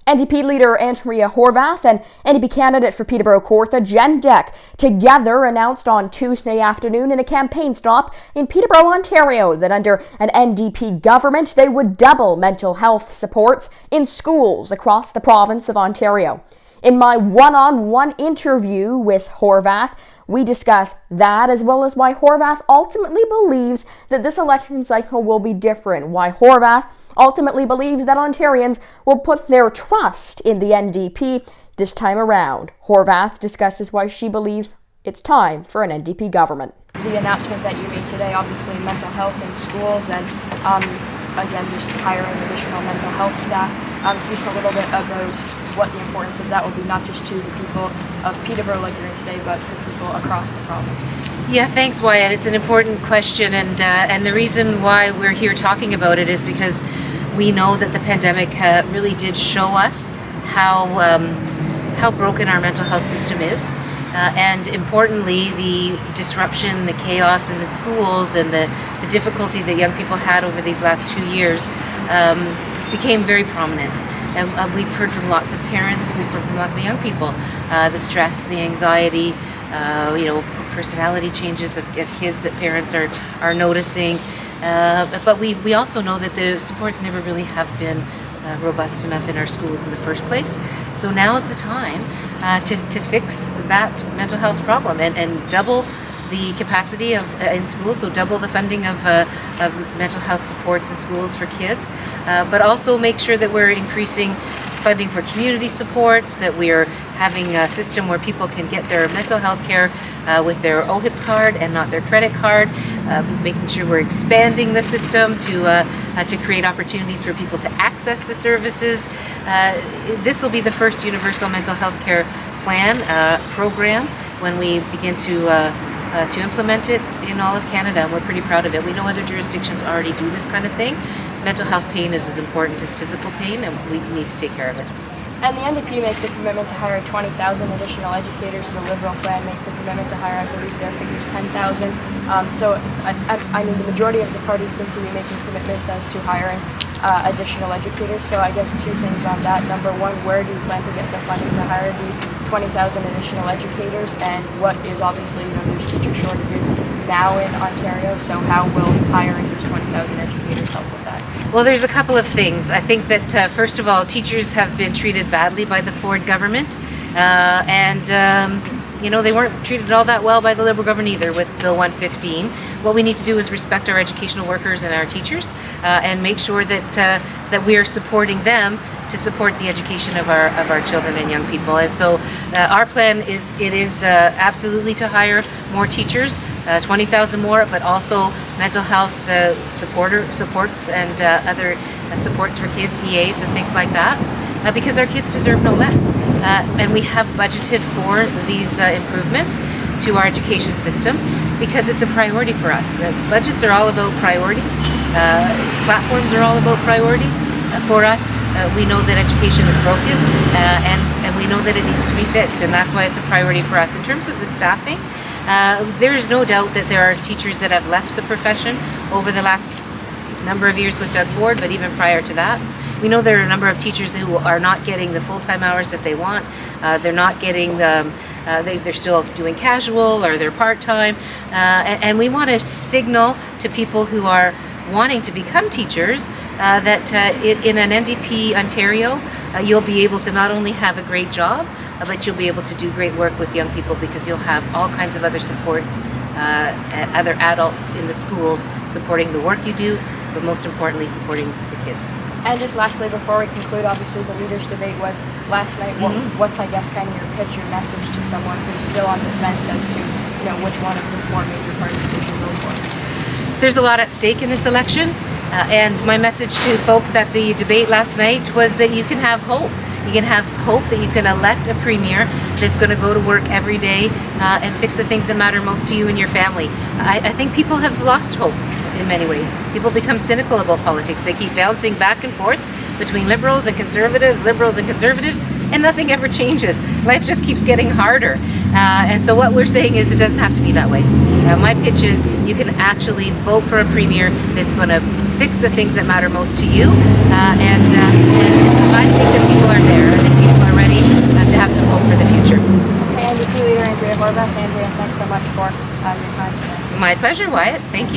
NDP leader Andera Horwath and NDP candidate for Peterborough Kawartha Jen Deck together announced on Tuesday afternoon in a campaign stop in Peterborough, Ontario, that under an NDP government they would double mental health supports in schools across the province of Ontario. In my one-on-one interview with Horwath, we discuss that, as well as why Horwath ultimately believes that this election cycle will be different, why Horwath ultimately believes that Ontarians will put their trust in the NDP this time around. Horwath discusses why she believes it's time for an NDP government. The announcement that you made today, obviously mental health in schools and again just hiring additional mental health staff. Speak a little bit about what the importance of that will be, not just to the people of Peterborough like you're in today, but for people across the province. Yeah, thanks, Wyatt. It's an important question, and the reason why we're here talking about it is because we know that the pandemic really did show us how broken our mental health system is, and importantly, the disruption, the chaos in the schools, and the difficulty that young people had over these last 2 years became very prominent. And we've heard from lots of parents, we've heard from lots of young people, the stress, the anxiety, personality changes of kids that parents are noticing. But we also know that the supports never really have been robust enough in our schools in the first place. So now is the time to fix that mental health problem and double the capacity in schools, so double the funding of mental health supports in schools for kids, but also make sure that we're increasing funding for community supports, that we're having a system where people can get their mental health care with their OHIP card and not their credit card, making sure we're expanding the system to create opportunities for people to access the services. This will be the first universal mental health care plan program when we begin to implement it in all of Canada, and we're pretty proud of it. We know other jurisdictions already do this kind of thing. Mental health pain is as important as physical pain, and we need to take care of it. And the NDP makes a commitment to hire 20,000 additional educators. The Liberal plan makes a commitment to hire, I believe their figure's 10,000. So the majority of the parties seem to be making commitments as to hiring additional educators. So I guess two things on that. Number one, where do you plan to get the funding to hire the 20,000 additional educators? And what is obviously, there's teacher shortages now in Ontario, so how will hiring these 20,000 educators help with that? Well, there's a couple of things. I think that first of all, teachers have been treated badly by the Ford government, and they weren't treated all that well by the Liberal government either with Bill 115. What we need to do is respect our educational workers and our teachers, and make sure that we are supporting them to support the education of our children and young people. And so our plan is absolutely to hire more teachers, 20,000 more, but also mental health supports and other supports for kids, EAs and things like that, because our kids deserve no less. And we have budgeted for these improvements to our education system because it's a priority for us. Budgets are all about priorities. Platforms are all about priorities. For us, we know that education is broken, and we know that it needs to be fixed, and that's why it's a priority for us. In terms of the staffing, there is no doubt that there are teachers that have left the profession over the last number of years with Doug Ford, but even prior to that. We know there are a number of teachers who are not getting the full-time hours that they want. They're not getting they're still doing casual or they're part-time, and we want to signal to people who are wanting to become teachers that in an NDP Ontario, you'll be able to not only have a great job, but you'll be able to do great work with young people because you'll have all kinds of other supports, other adults in the schools supporting the work you do, but most importantly supporting the kids. And just lastly, before we conclude, obviously the leaders' debate was last night. What's, I guess, kind of your pitch, your message to someone who's still on the fence as to which one of the four major parties they should vote for? There's a lot at stake in this election, and my message to folks at the debate last night was that you can have hope. You can have hope that you can elect a premier that's going to go to work every day and fix the things that matter most to you and your family. I think people have lost hope in many ways. People become cynical about politics. They keep bouncing back and forth between liberals and conservatives, and nothing ever changes. Life just keeps getting harder. And so what we're saying is it doesn't have to be that way. My pitch is you can actually vote for a premier that's going to fix the things that matter most to you. And I think that people are there. Rhea Horwath. Andrea, thanks so much for your time today. My pleasure, Wyatt. Thank you.